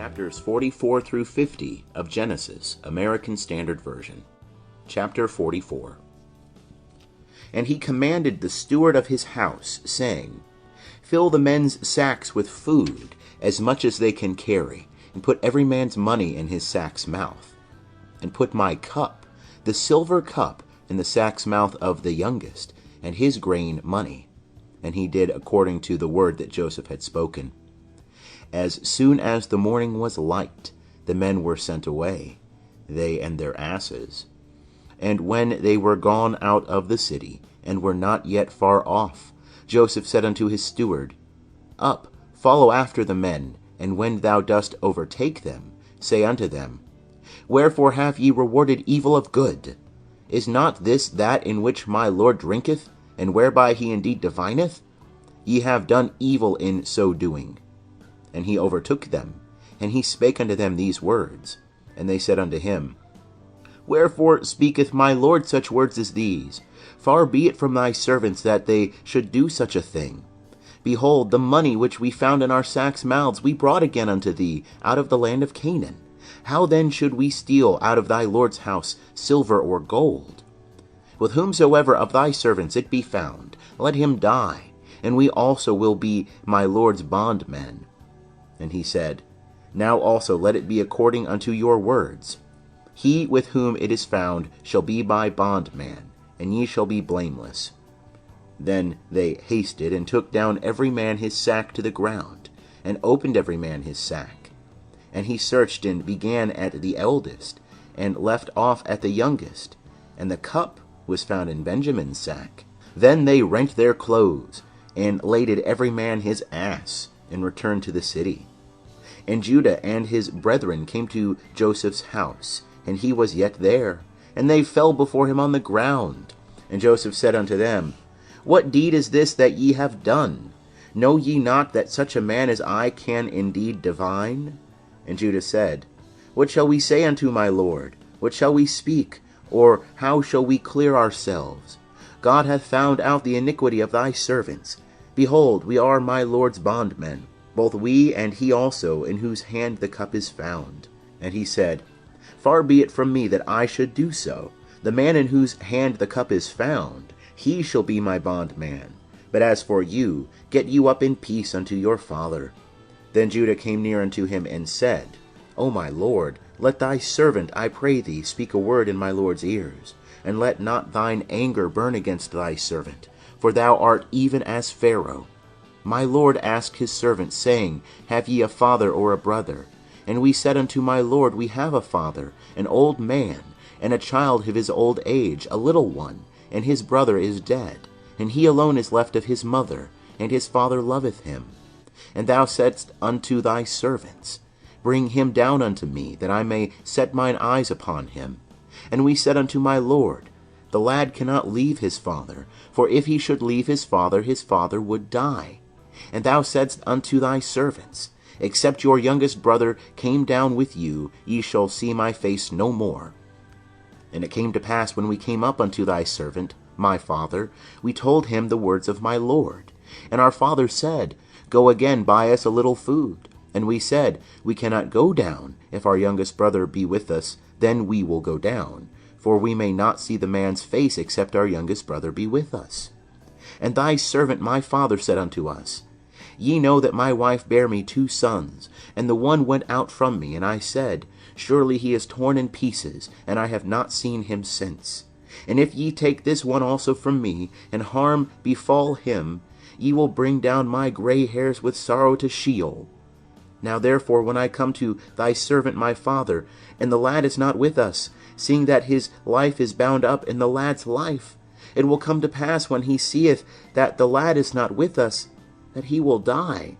Chapters 44 through 50 of Genesis, American Standard Version. Chapter 44. And he commanded the steward of his house, saying, Fill the men's sacks with food, as much as they can carry, and put every man's money in his sack's mouth. And put my cup, the silver cup, in the sack's mouth of the youngest, and his grain money. And he did according to the word that Joseph had spoken. As soon as the morning was light, the men were sent away, they and their asses. And when they were gone out of the city, and were not yet far off, Joseph said unto his steward, Up, follow after the men, and when thou dost overtake them, say unto them, Wherefore have ye rewarded evil of good? Is not this that in which my Lord drinketh, and whereby he indeed divineth? Ye have done evil in so doing. And he overtook them, and he spake unto them these words. And they said unto him, Wherefore speaketh my Lord such words as these? Far be it from thy servants that they should do such a thing. Behold, the money which we found in our sacks' mouths we brought again unto thee out of the land of Canaan. How then should we steal out of thy Lord's house silver or gold? With whomsoever of thy servants it be found, let him die, and we also will be my Lord's bondmen. And he said, Now also let it be according unto your words. He with whom it is found shall be my bondman, and ye shall be blameless. Then they hasted, and took down every man his sack to the ground, and opened every man his sack. And he searched, and began at the eldest, and left off at the youngest. And the cup was found in Benjamin's sack. Then they rent their clothes, and laded every man his ass, and returned to the city. And Judah and his brethren came to Joseph's house, and he was yet there. And they fell before him on the ground. And Joseph said unto them, What deed is this that ye have done? Know ye not that such a man as I can indeed divine? And Judah said, What shall we say unto my Lord? What shall we speak? Or how shall we clear ourselves? God hath found out the iniquity of thy servants. Behold, we are my Lord's bondmen, both we and he also, in whose hand the cup is found. And he said, Far be it from me that I should do so. The man in whose hand the cup is found, he shall be my bondman. But as for you, get you up in peace unto your father. Then Judah came near unto him and said, O my lord, let thy servant, I pray thee, speak a word in my lord's ears, and let not thine anger burn against thy servant, for thou art even as Pharaoh. My lord asked his servant, saying, Have ye a father or a brother? And we said unto my lord, We have a father, an old man, and a child of his old age, a little one, and his brother is dead, and he alone is left of his mother, and his father loveth him. And thou saidst unto thy servants, Bring him down unto me, that I may set mine eyes upon him. And we said unto my lord, The lad cannot leave his father, for if he should leave his father would die. And thou saidst unto thy servants, Except your youngest brother came down with you, ye shall see my face no more. And it came to pass, when we came up unto thy servant, my father, we told him the words of my lord. And our father said, Go again, buy us a little food. And we said, We cannot go down. If our youngest brother be with us, then we will go down. For we may not see the man's face, except our youngest brother be with us. And thy servant my father said unto us, Ye know that my wife bare me 2 sons, and the one went out from me, and I said, Surely he is torn in pieces, and I have not seen him since. And if ye take this one also from me, and harm befall him, ye will bring down my gray hairs with sorrow to Sheol. Now therefore, when I come to thy servant my father, and the lad is not with us, seeing that his life is bound up in the lad's life, it will come to pass, when he seeth that the lad is not with us, that he will die.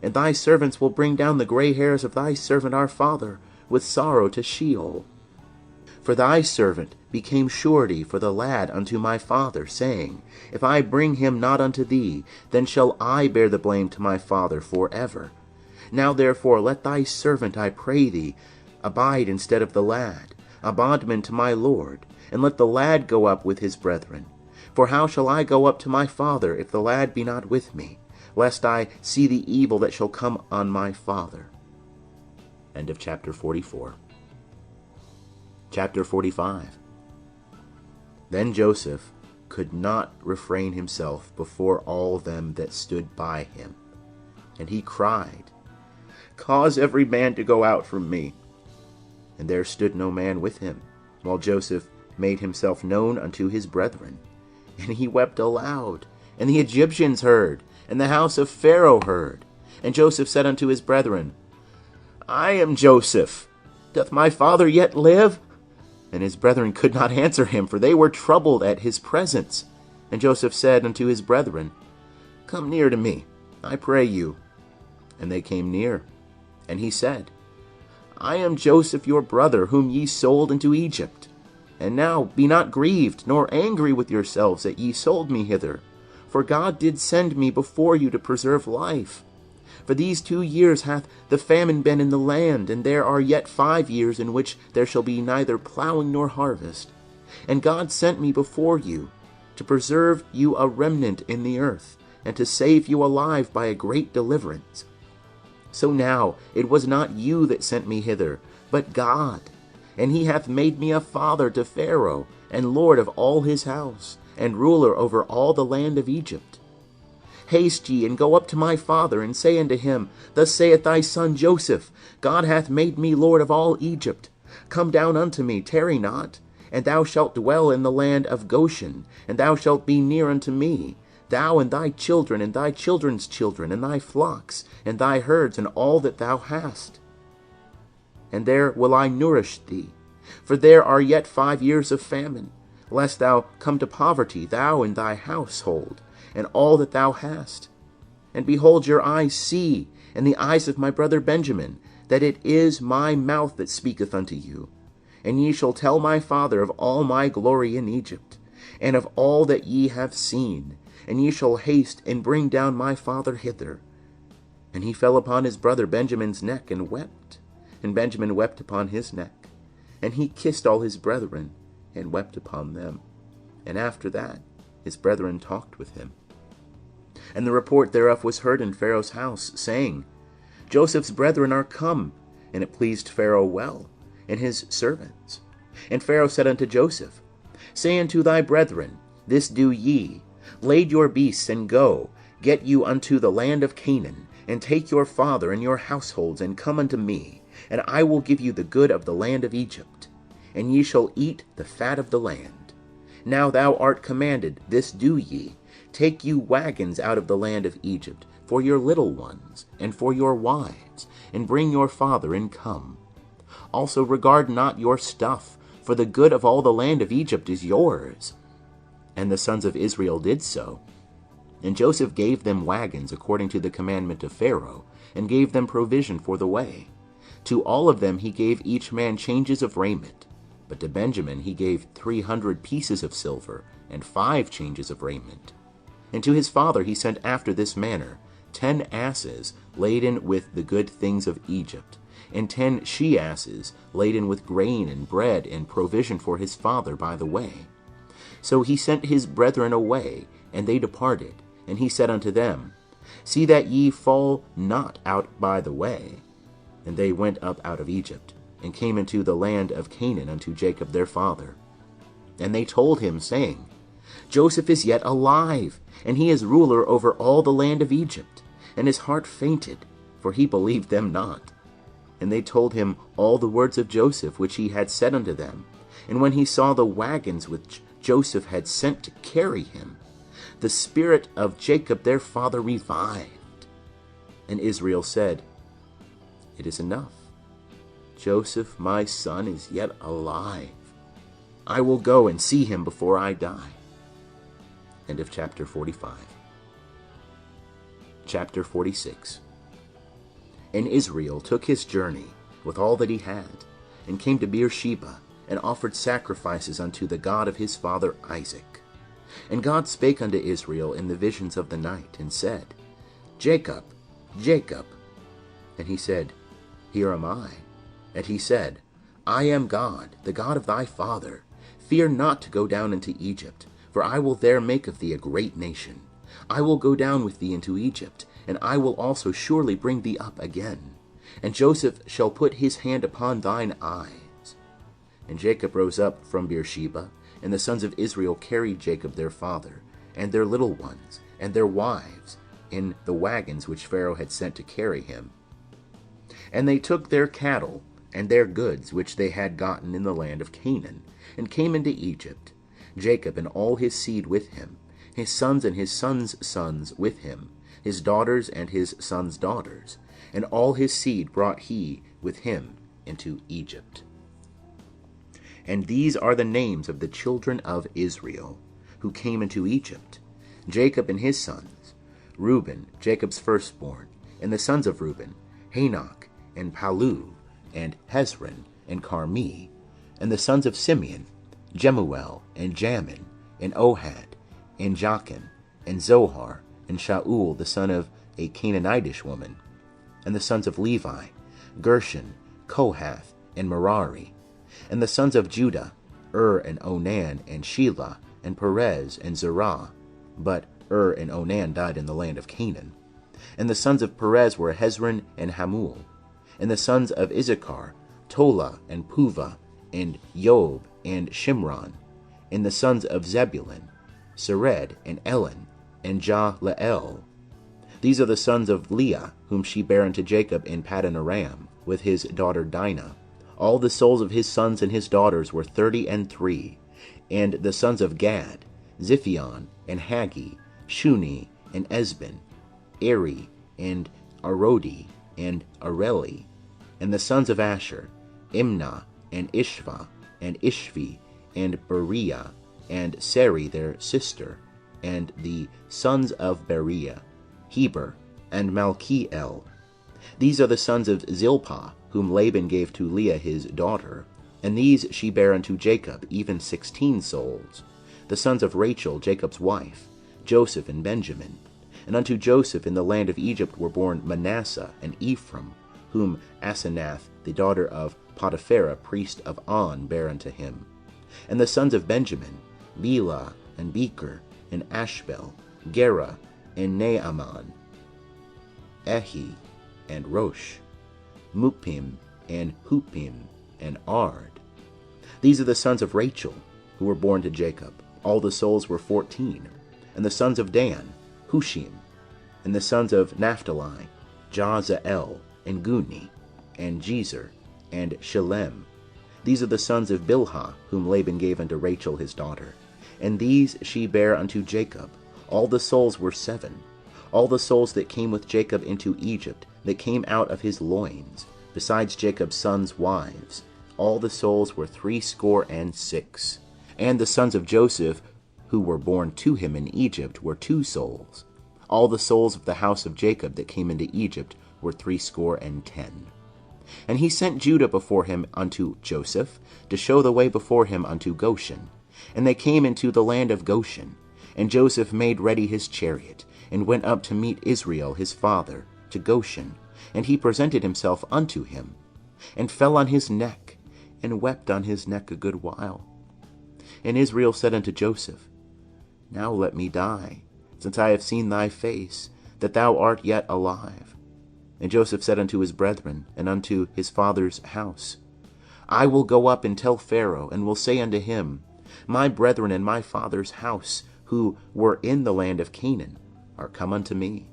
And thy servants will bring down the gray hairs of thy servant our father with sorrow to Sheol. For thy servant became surety for the lad unto my father, saying, If I bring him not unto thee, then shall I bear the blame to my father forever. Now therefore let thy servant, I pray thee, abide instead of the lad, a bondman to my lord, and let the lad go up with his brethren. For how shall I go up to my father, if the lad be not with me, lest I see the evil that shall come on my father? End of chapter 44. Chapter 45. Then Joseph could not refrain himself before all them that stood by him, and he cried, Cause every man to go out from me. And there stood no man with him, while Joseph made himself known unto his brethren. And he wept aloud, and the Egyptians heard, and the house of Pharaoh heard. And Joseph said unto his brethren, I am Joseph. Doth my father yet live? And his brethren could not answer him, for they were troubled at his presence. And Joseph said unto his brethren, Come near to me, I pray you. And they came near. And he said, I am Joseph your brother, whom ye sold into Egypt. And now be not grieved, nor angry with yourselves that ye sold me hither. For God did send me before you to preserve life. For these 2 years hath the famine been in the land, and there are yet 5 years in which there shall be neither plowing nor harvest. And God sent me before you, to preserve you a remnant in the earth, and to save you alive by a great deliverance. So now it was not you that sent me hither, but God. And he hath made me a father to Pharaoh, and lord of all his house, and ruler over all the land of Egypt. Haste ye, and go up to my father, and say unto him, Thus saith thy son Joseph, God hath made me lord of all Egypt. Come down unto me, tarry not, and thou shalt dwell in the land of Goshen, and thou shalt be near unto me, thou and thy children, and thy children's children, and thy flocks, and thy herds, and all that thou hast. And there will I nourish thee, for there are yet 5 years of famine, lest thou come to poverty, thou and thy household, and all that thou hast. And behold, your eyes see, and the eyes of my brother Benjamin, that it is my mouth that speaketh unto you. And ye shall tell my father of all my glory in Egypt, and of all that ye have seen, and ye shall haste and bring down my father hither. And he fell upon his brother Benjamin's neck and wept, and Benjamin wept upon his neck. And he kissed all his brethren, and wept upon them. And after that his brethren talked with him. And the report thereof was heard in Pharaoh's house, saying, Joseph's brethren are come. And it pleased Pharaoh well, and his servants. And Pharaoh said unto Joseph, Say unto thy brethren, This do ye, lade your beasts, and go, get you unto the land of Canaan, and take your father and your households, and come unto me, and I will give you the good of the land of Egypt, and ye shall eat the fat of the land. Now thou art commanded, this do ye, take you wagons out of the land of Egypt, for your little ones, and for your wives, and bring your father, and come. Also regard not your stuff, for the good of all the land of Egypt is yours. And the sons of Israel did so. And Joseph gave them wagons according to the commandment of Pharaoh, and gave them provision for the way. To all of them he gave each man changes of raiment. But to Benjamin he gave 300 pieces of silver, and 5 changes of raiment. And to his father he sent after this manner 10 asses laden with the good things of Egypt, and 10 she-asses laden with grain and bread and provision for his father by the way. So he sent his brethren away, and they departed. And he said unto them, See that ye fall not out by the way. And they went up out of Egypt, and came into the land of Canaan unto Jacob their father. And they told him, saying, Joseph is yet alive, and he is ruler over all the land of Egypt. And his heart fainted, for he believed them not. And they told him all the words of Joseph which he had said unto them. And when he saw the wagons which Joseph had sent to carry him, the spirit of Jacob their father revived. And Israel said, It is enough. Joseph my son is yet alive. I will go and see him before I die. End of chapter 45. Chapter 46. And Israel took his journey with all that he had, and came to Beersheba, and offered sacrifices unto the God of his father Isaac. And God spake unto Israel in the visions of the night, and said, Jacob, Jacob. And he said, Here am I. And he said, I am God, the God of thy father. Fear not to go down into Egypt, for I will there make of thee a great nation. I will go down with thee into Egypt, and I will also surely bring thee up again. And Joseph shall put his hand upon thine eyes. And Jacob rose up from Beersheba, and the sons of Israel carried Jacob their father, and their little ones, and their wives, in the wagons which Pharaoh had sent to carry him. And they took their cattle and their goods which they had gotten in the land of Canaan, and came into Egypt, Jacob and all his seed with him, his sons and his sons' sons with him, his daughters and his sons' daughters, and all his seed brought he with him into Egypt. And these are the names of the children of Israel, who came into Egypt, Jacob and his sons, Reuben, Jacob's firstborn, and the sons of Reuben, Hanok, and Palu, and Hezron, and Carmi, and the sons of Simeon, Jemuel, and Jamin, and Ohad, and Jachin, and Zohar, and Shaul the son of a Canaanitish woman, and the sons of Levi, Gershon, Kohath, and Merari, and the sons of Judah, and Onan, and Shelah, and Perez, and Zerah, but and Onan died in the land of Canaan. And the sons of Perez were Hezron and Hamul, and the sons of Issachar, Tola, and Puvah, and Job, and Shimron, and the sons of Zebulun, Sered, and Elon, and Jahleel. These are the sons of Leah, whom she bare unto Jacob in Paddan Aram, with his daughter Dinah. All the souls of his sons and his daughters were 33. And the sons of Gad, Ziphion, and Haggi, Shuni, and Esben, Eri, and Arodi, and Areli. And the sons of Asher, Imnah, and Ishva, and Ishvi, and Beriah, and Sari their sister. And the sons of Beriah, Heber, and Malchiel. These are the sons of Zilpah, whom Laban gave to Leah his daughter, and these she bare unto Jacob, even 16 souls. The sons of Rachel, Jacob's wife, Joseph and Benjamin. And unto Joseph in the land of Egypt were born Manasseh and Ephraim, whom Asenath, the daughter of Potipharah, priest of On, bare unto him. And the sons of Benjamin, Bela, and Becher, and Ashbel, Gera, and Naaman, Ehi, and Rosh, Mupim, and Hupim, and Ard. These are the sons of Rachel, who were born to Jacob. All the souls were 14. And the sons of Dan, Hushim. And the sons of Naphtali, Jazael, and Guni, and Jezer, and Shalem. These are the sons of Bilhah, whom Laban gave unto Rachel his daughter. And these she bare unto Jacob. All the souls were 7. All the souls that came with Jacob into Egypt, that came out of his loins, besides Jacob's sons' wives, all the souls were 66. And the sons of Joseph, who were born to him in Egypt, were 2 souls. All the souls of the house of Jacob that came into Egypt were 70. And he sent Judah before him unto Joseph, to show the way before him unto Goshen. And they came into the land of Goshen. And Joseph made ready his chariot, and went up to meet Israel his father, to Goshen. And he presented himself unto him, and fell on his neck, and wept on his neck a good while. And Israel said unto Joseph, Now let me die, since I have seen thy face, that thou art yet alive. And Joseph said unto his brethren, and unto his father's house, I will go up and tell Pharaoh, and will say unto him, My brethren and my father's house, who were in the land of Canaan, are come unto me.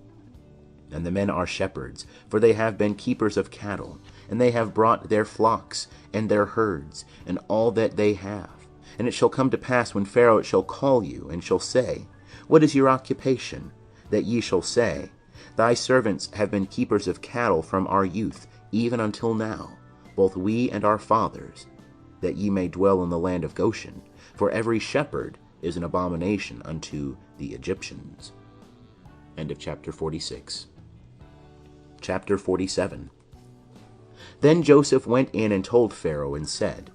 And the men are shepherds, for they have been keepers of cattle, and they have brought their flocks, and their herds, and all that they have. And it shall come to pass, when Pharaoh shall call you, and shall say, What is your occupation? That ye shall say, Thy servants have been keepers of cattle from our youth, even until now, both we and our fathers, that ye may dwell in the land of Goshen, for every shepherd is an abomination unto the Egyptians. End of chapter 46. Chapter 47. Then Joseph went in and told Pharaoh, and said,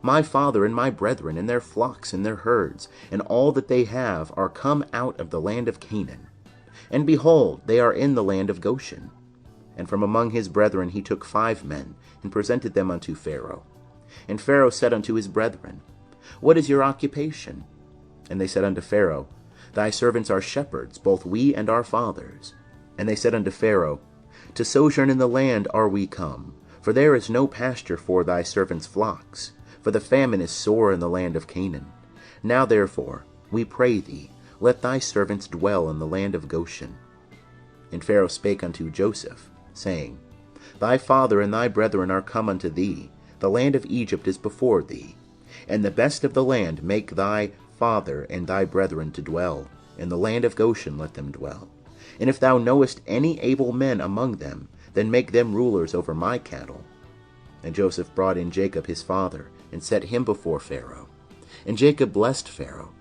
My father and my brethren, and their flocks and their herds, and all that they have, are come out of the land of Canaan. And behold, they are in the land of Goshen. And from among his brethren he took 5 men, and presented them unto Pharaoh. And Pharaoh said unto his brethren, What is your occupation? And they said unto Pharaoh, Thy servants are shepherds, both we and our fathers. And they said unto Pharaoh, To sojourn in the land are we come, for there is no pasture for thy servants' flocks, for the famine is sore in the land of Canaan. Now therefore, we pray thee, let thy servants dwell in the land of Goshen. And Pharaoh spake unto Joseph, saying, Thy father and thy brethren are come unto thee, the land of Egypt is before thee. And the best of the land make thy father and thy brethren to dwell, in the land of Goshen let them dwell. And if thou knowest any able men among them, then make them rulers over my cattle. And Joseph brought in Jacob his father, and set him before Pharaoh. And Jacob blessed Pharaoh.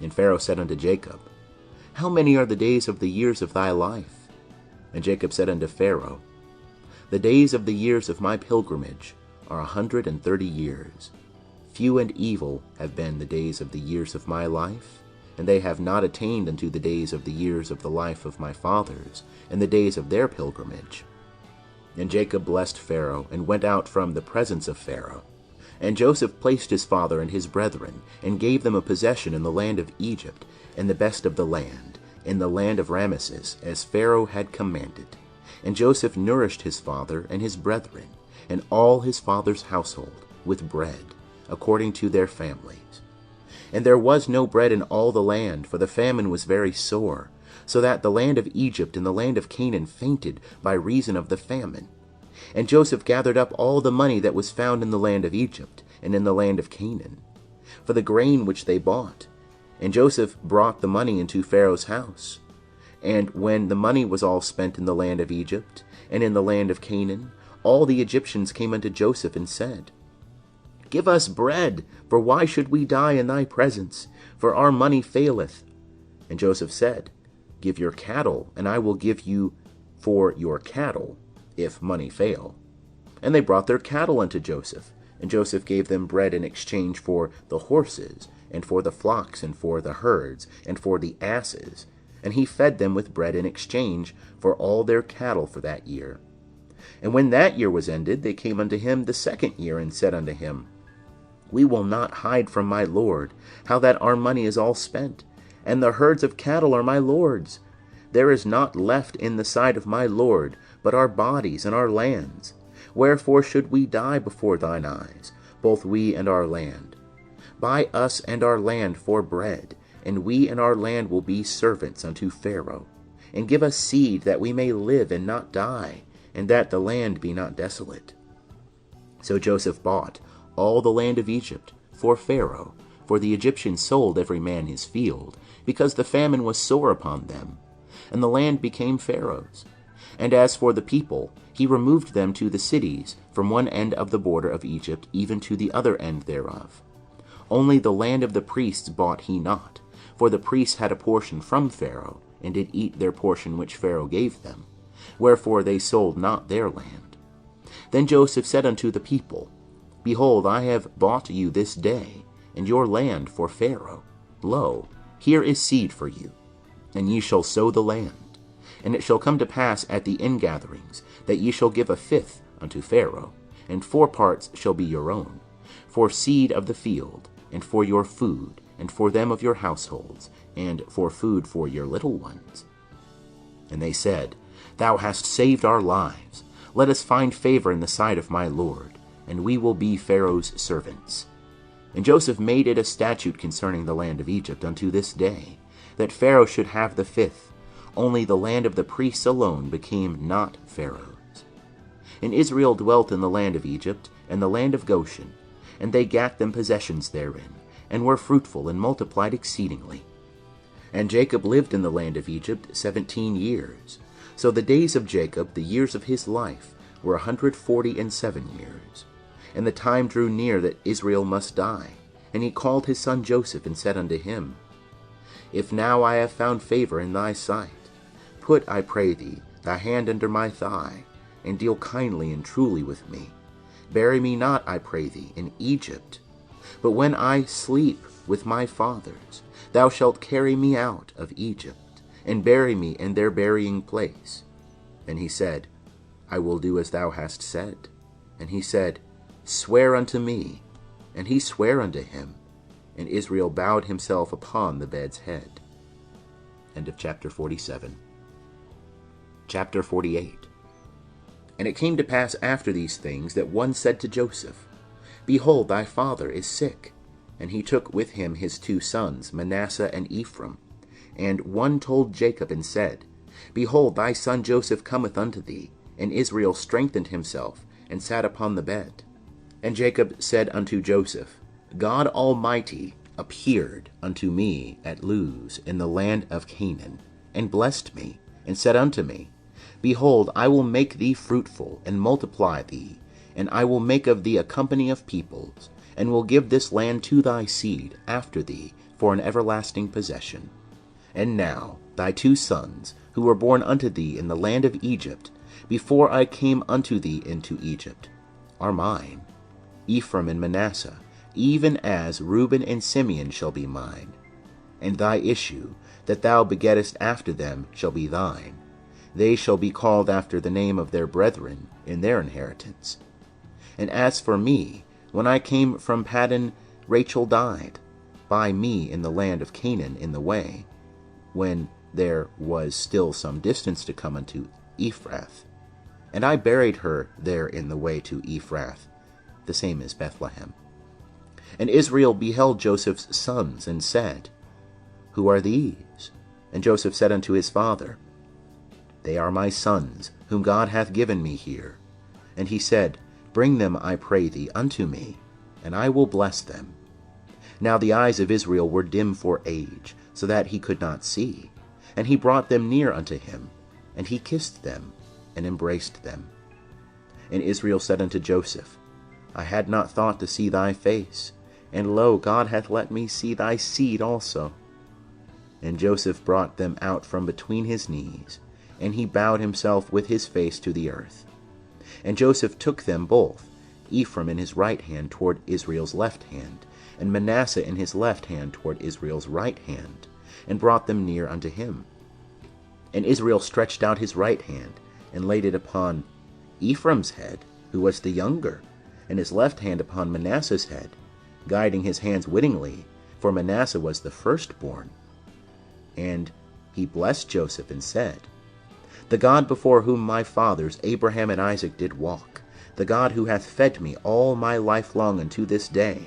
And Pharaoh said unto Jacob, How many are the days of the years of thy life? And Jacob said unto Pharaoh, The days of the years of my pilgrimage are 130 years. Few and evil have been the days of the years of my life, and they have not attained unto the days of the years of the life of my fathers, and the days of their pilgrimage. And Jacob blessed Pharaoh, and went out from the presence of Pharaoh. And Joseph placed his father and his brethren, and gave them a possession in the land of Egypt, and the best of the land, in the land of Ramesses, as Pharaoh had commanded. And Joseph nourished his father and his brethren, and all his father's household, with bread, according to their families. And there was no bread in all the land, for the famine was very sore, so that the land of Egypt and the land of Canaan fainted by reason of the famine. And Joseph gathered up all the money that was found in the land of Egypt and in the land of Canaan, for the grain which they bought. And Joseph brought the money into Pharaoh's house. And when the money was all spent in the land of Egypt and in the land of Canaan, all the Egyptians came unto Joseph and said, Give us bread, for why should we die in thy presence? For our money faileth. And Joseph said, Give your cattle, and I will give you for your cattle, if money fail. And they brought their cattle unto Joseph, and Joseph gave them bread in exchange for the horses, and for the flocks, and for the herds, and for the asses. And he fed them with bread in exchange for all their cattle for that year. And when that year was ended, they came unto him the second year, and said unto him, We will not hide from my lord how that our money is all spent, and the herds of cattle are my lord's. There is naught left in the sight of my lord but our bodies and our lands. Wherefore should we die before thine eyes, both we and our land? Buy us and our land for bread, and we and our land will be servants unto Pharaoh. And give us seed, that we may live and not die, and that the land be not desolate. So Joseph bought all the land of Egypt for Pharaoh, for the Egyptians sold every man his field, because the famine was sore upon them, and the land became Pharaoh's. And as for the people, he removed them to the cities, from one end of the border of Egypt even to the other end thereof. Only the land of the priests bought he not, for the priests had a portion from Pharaoh, and did eat their portion which Pharaoh gave them. Wherefore they sold not their land. Then Joseph said unto the people, Behold, I have bought you this day, and your land for Pharaoh. Lo, here is seed for you, and ye shall sow the land. And it shall come to pass at the ingatherings, that ye shall give a fifth unto Pharaoh, and 4 parts shall be your own, for seed of the field, and for your food, and for them of your households, and for food for your little ones. And they said, Thou hast saved our lives. Let us find favor in the sight of my lord, and we will be Pharaoh's servants. And Joseph made it a statute concerning the land of Egypt unto this day, that Pharaoh should have the fifth. Only the land of the priests alone became not Pharaoh's. And Israel dwelt in the land of Egypt, and the land of Goshen, and they gat them possessions therein, and were fruitful, and multiplied exceedingly. And Jacob lived in the land of Egypt 17 years. So the days of Jacob, the years of his life, were 147 years. And the time drew near that Israel must die. And he called his son Joseph, and said unto him, If now I have found favor in thy sight, put, I pray thee, thy hand under my thigh, and deal kindly and truly with me. Bury me not, I pray thee, in Egypt, but when I sleep with my fathers, thou shalt carry me out of Egypt, and bury me in their burying place. And he said, I will do as thou hast said. And he said, Swear unto me. And he sware unto him. And Israel bowed himself upon the bed's head. End of chapter 47. Chapter 48. And it came to pass after these things that one said to Joseph, Behold, thy father is sick. And he took with him his 2 sons, Manasseh and Ephraim. And one told Jacob and said, Behold, thy son Joseph cometh unto thee. And Israel strengthened himself, and sat upon the bed. And Jacob said unto Joseph, God Almighty appeared unto me at Luz in the land of Canaan, and blessed me, and said unto me, Behold, I will make thee fruitful, and multiply thee, and I will make of thee a company of peoples, and will give this land to thy seed after thee for an everlasting possession. And now thy 2 sons, who were born unto thee in the land of Egypt, before I came unto thee into Egypt, are mine, Ephraim and Manasseh, even as Reuben and Simeon shall be mine. And thy issue, that thou begettest after them, shall be thine. They shall be called after the name of their brethren in their inheritance. And as for me, when I came from Paddan, Rachel died by me in the land of Canaan in the way, when there was still some distance to come unto Ephrath. And I buried her there in the way to Ephrath, the same as Bethlehem. And Israel beheld Joseph's sons, and said, Who are these? And Joseph said unto his father, They are my sons, whom God hath given me here. And he said, Bring them, I pray thee, unto me, and I will bless them. Now the eyes of Israel were dim for age, so that he could not see. And he brought them near unto him, and he kissed them, and embraced them. And Israel said unto Joseph, I had not thought to see thy face, and lo, God hath let me see thy seed also. And Joseph brought them out from between his knees, and he bowed himself with his face to the earth. And Joseph took them both, Ephraim in his right hand toward Israel's left hand, and Manasseh in his left hand toward Israel's right hand, and brought them near unto him. And Israel stretched out his right hand, and laid it upon Ephraim's head, who was the younger, and his left hand upon Manasseh's head, guiding his hands wittingly, for Manasseh was the firstborn. And he blessed Joseph, and said, The God before whom my fathers Abraham and Isaac did walk, the God who hath fed me all my life long unto this day,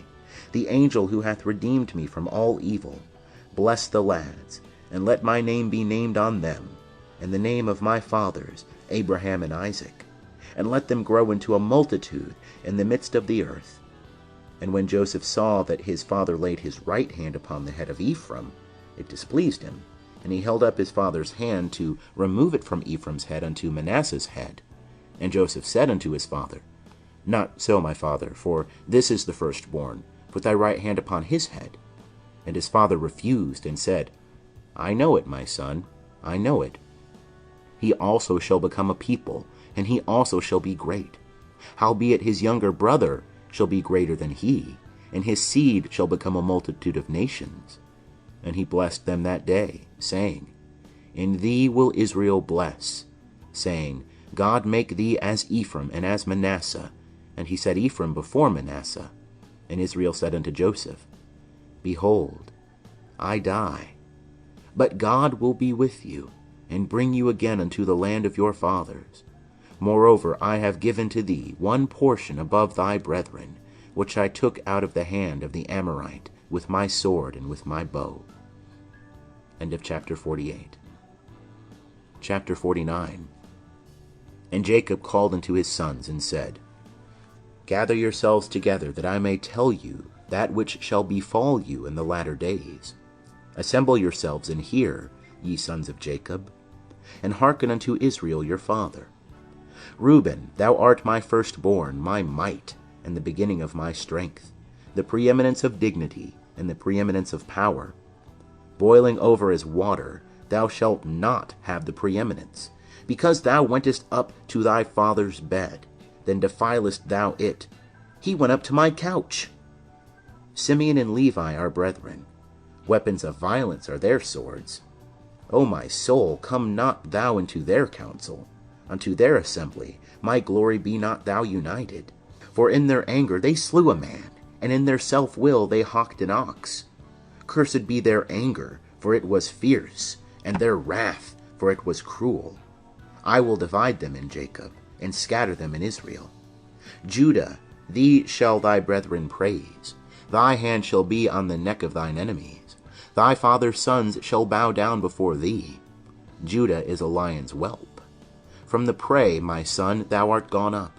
the angel who hath redeemed me from all evil, bless the lads, and let my name be named on them, and the name of my fathers Abraham and Isaac, and let them grow into a multitude in the midst of the earth. And when Joseph saw that his father laid his right hand upon the head of Ephraim, it displeased him, and he held up his father's hand to remove it from Ephraim's head unto Manasseh's head. And Joseph said unto his father, Not so, my father, for this is the firstborn. Put thy right hand upon his head. And his father refused, and said, I know it, my son, I know it. He also shall become a people, and he also shall be great. Howbeit his younger brother shall be greater than he, and his seed shall become a multitude of nations. And he blessed them that day, saying, In thee will Israel bless, saying, God make thee as Ephraim and as Manasseh. And he set Ephraim before Manasseh. And Israel said unto Joseph, Behold, I die, but God will be with you, and bring you again unto the land of your fathers. Moreover, I have given to thee one portion above thy brethren, which I took out of the hand of the Amorite, with my sword and with my bow. End of chapter 48. Chapter 49. And Jacob called unto his sons, and said, Gather yourselves together, that I may tell you that which shall befall you in the latter days. Assemble yourselves, and hear, ye sons of Jacob, and hearken unto Israel your father. Reuben, thou art my firstborn, my might, and the beginning of my strength, the preeminence of dignity, and the preeminence of power. Boiling over as water, thou shalt not have the preeminence, because thou wentest up to thy father's bed, then defilest thou it. He went up to my couch. Simeon and Levi are brethren. Weapons of violence are their swords. O my soul, come not thou into their council. Unto their assembly, my glory, be not thou united. For in their anger they slew a man, and in their self-will they hawked an ox. Cursed be their anger, for it was fierce, and their wrath, for it was cruel. I will divide them in Jacob, and scatter them in Israel. Judah, thee shall thy brethren praise. Thy hand shall be on the neck of thine enemies. Thy father's sons shall bow down before thee. Judah is a lion's whelp. From the prey, my son, thou art gone up.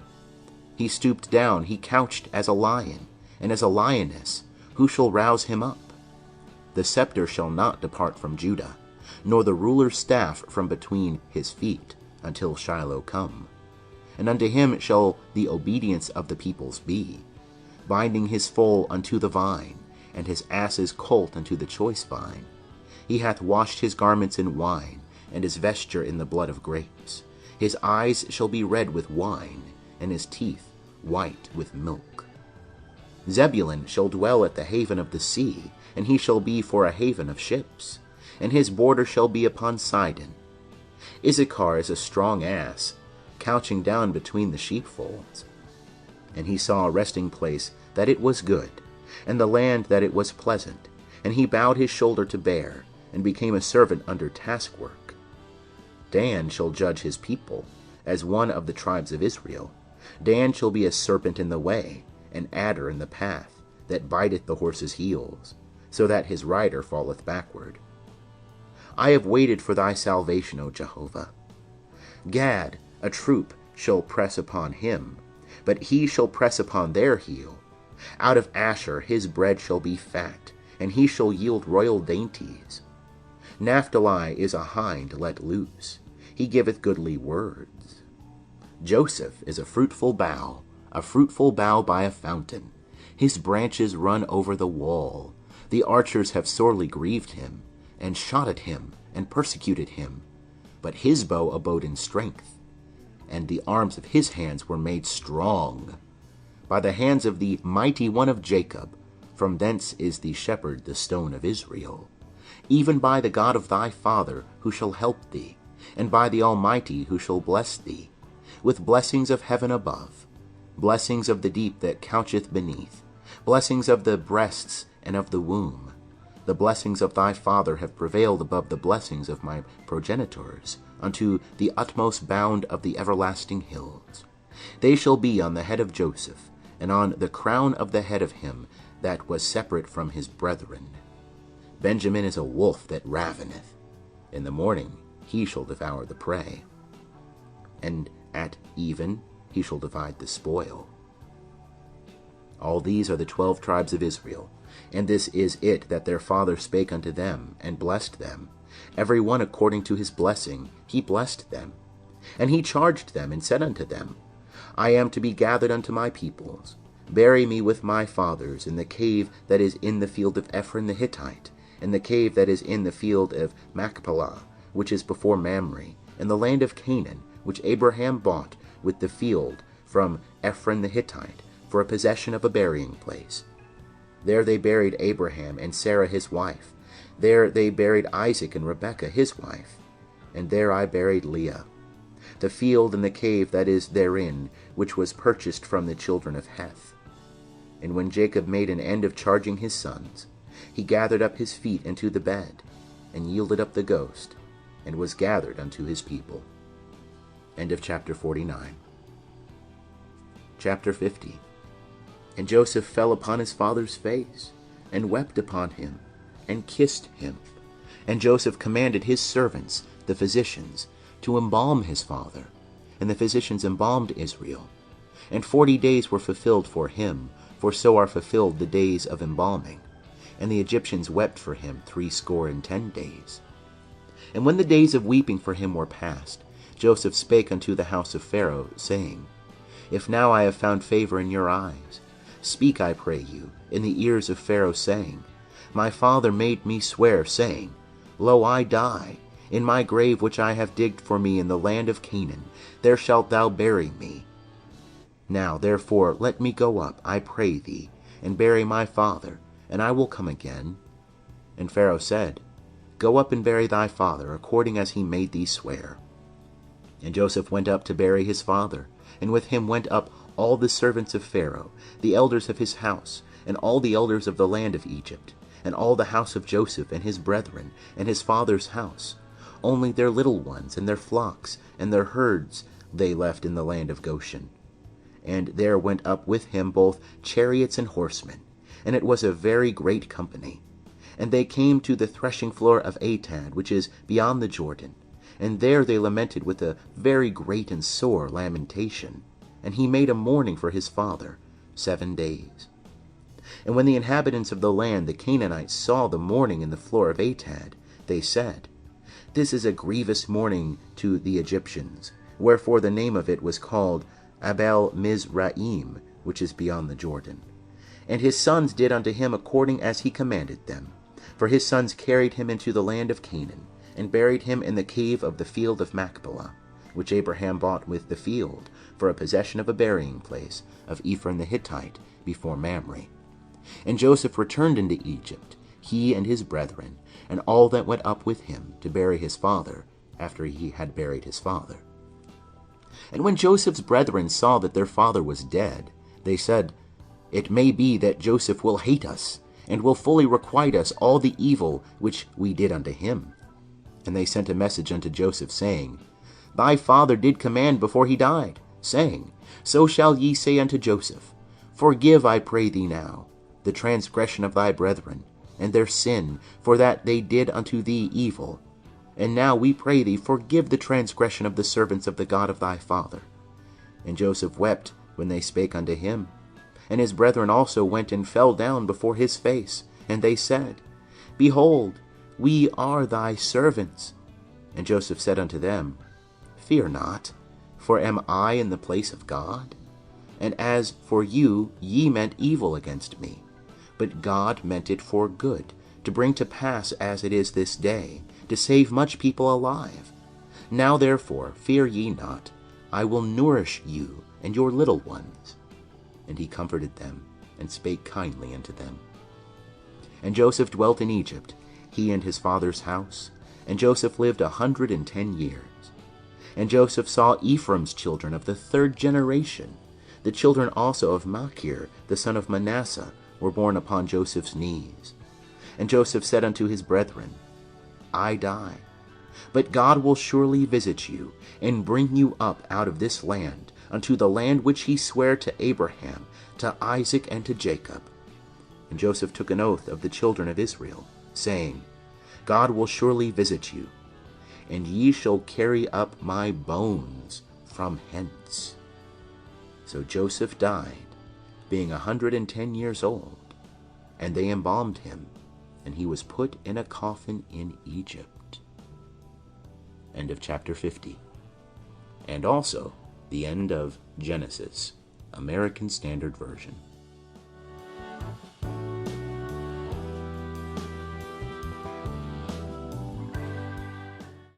He stooped down, he couched as a lion, and as a lioness, who shall rouse him up? The scepter shall not depart from Judah, nor the ruler's staff from between his feet, until Shiloh come. And unto him shall the obedience of the peoples be, binding his foal unto the vine, and his ass's colt unto the choice vine. He hath washed his garments in wine, and his vesture in the blood of grapes. His eyes shall be red with wine, and his teeth white with milk. Zebulun shall dwell at the haven of the sea, and he shall be for a haven of ships, and his border shall be upon Sidon. Issachar is a strong ass, couching down between the sheepfolds. And he saw a resting place that it was good, and the land that it was pleasant, and he bowed his shoulder to bear, and became a servant under taskwork. Dan shall judge his people, as one of the tribes of Israel. Dan shall be a serpent in the way, an adder in the path, that biteth the horse's heels, so that his rider falleth backward. I have waited for thy salvation, O Jehovah. Gad, a troop, shall press upon him, but he shall press upon their heel. Out of Asher his bread shall be fat, and he shall yield royal dainties. Naphtali is a hind let loose, he giveth goodly words. Joseph is a fruitful bough by a fountain. His branches run over the wall. The archers have sorely grieved him, and shot at him, and persecuted him. But his bow abode in strength, and the arms of his hands were made strong. By the hands of the mighty one of Jacob, from thence is the shepherd the stone of Israel. Even by the God of thy father, who shall help thee, and by the Almighty, who shall bless thee, with blessings of heaven above, blessings of the deep that coucheth beneath, blessings of the breasts and of the womb. The blessings of thy father have prevailed above the blessings of my progenitors, unto the utmost bound of the everlasting hills. They shall be on the head of Joseph, and on the crown of the head of him that was separate from his brethren. Benjamin is a wolf that raveneth. In the morning he shall devour the prey, and at even he shall divide the spoil. All these are the 12 tribes of Israel, and this is it that their father spake unto them, and blessed them. Every one according to his blessing he blessed them. And he charged them, and said unto them, I am to be gathered unto my peoples. Bury me with my fathers in the cave that is in the field of Ephron the Hittite, in the cave that is in the field of Machpelah, which is before Mamre, in the land of Canaan, which Abraham bought with the field from Ephron the Hittite, for a possession of a burying place. There they buried Abraham and Sarah his wife. There they buried Isaac and Rebekah his wife. And there I buried Leah. The field and the cave that is therein, which was purchased from the children of Heth. And when Jacob made an end of charging his sons, he gathered up his feet into the bed, and yielded up the ghost, and was gathered unto his people. End of chapter 49. Chapter 50. And Joseph fell upon his father's face, and wept upon him, and kissed him. And Joseph commanded his servants, the physicians, to embalm his father. And the physicians embalmed Israel. And 40 days were fulfilled for him, for so are fulfilled the days of embalming. And the Egyptians wept for him 60 days. And when the days of weeping for him were past, Joseph spake unto the house of Pharaoh, saying, If now I have found favor in your eyes, speak, I pray you, in the ears of Pharaoh, saying, My father made me swear, saying, Lo, I die. In my grave which I have digged for me in the land of Canaan, there shalt thou bury me. Now therefore let me go up, I pray thee, and bury my father, and I will come again. And Pharaoh said, Go up and bury thy father, according as he made thee swear. And Joseph went up to bury his father, and with him went up all the servants of Pharaoh, the elders of his house, and all the elders of the land of Egypt, and all the house of Joseph and his brethren, and his father's house. Only their little ones, and their flocks, and their herds they left in the land of Goshen. And there went up with him both chariots and horsemen, and it was a very great company. And they came to the threshing floor of Atad, which is beyond the Jordan. And there they lamented with a very great and sore lamentation. And he made a mourning for his father 7 days. And when the inhabitants of the land, the Canaanites, saw the mourning in the floor of Atad, they said, This is a grievous mourning to the Egyptians. Wherefore the name of it was called Abel Mizraim, which is beyond the Jordan. And his sons did unto him according as he commanded them. For his sons carried him into the land of Canaan, and buried him in the cave of the field of Machpelah, which Abraham bought with the field, for a possession of a burying place of Ephron the Hittite before Mamre. And Joseph returned into Egypt, he and his brethren, and all that went up with him to bury his father, after he had buried his father. And when Joseph's brethren saw that their father was dead, they said, It may be that Joseph will hate us, and will fully requite us all the evil which we did unto him. And they sent a message unto Joseph, saying, Thy father did command before he died, saying, So shall ye say unto Joseph, Forgive, I pray thee now, the transgression of thy brethren, and their sin, for that they did unto thee evil. And now we pray thee, forgive the transgression of the servants of the God of thy father. And Joseph wept when they spake unto him. And his brethren also went and fell down before his face. And they said, Behold, we are thy servants. And Joseph said unto them, Fear not, for am I in the place of God? And as for you, ye meant evil against me, but God meant it for good, to bring to pass as it is this day, to save much people alive. Now therefore fear ye not, I will nourish you and your little ones. And he comforted them, and spake kindly unto them. And Joseph dwelt in Egypt, he and his father's house, and Joseph lived 110 years. And Joseph saw Ephraim's children of the 3rd generation. The children also of Machir, the son of Manasseh, were born upon Joseph's knees. And Joseph said unto his brethren, I die, but God will surely visit you, and bring you up out of this land, unto the land which he sware to Abraham, to Isaac, and to Jacob. And Joseph took an oath of the children of Israel, saying, God will surely visit you, and ye shall carry up my bones from hence. So Joseph died, being 110 years old, and they embalmed him, and he was put in a coffin in Egypt. End of chapter 50. And also the end of Genesis, American Standard Version.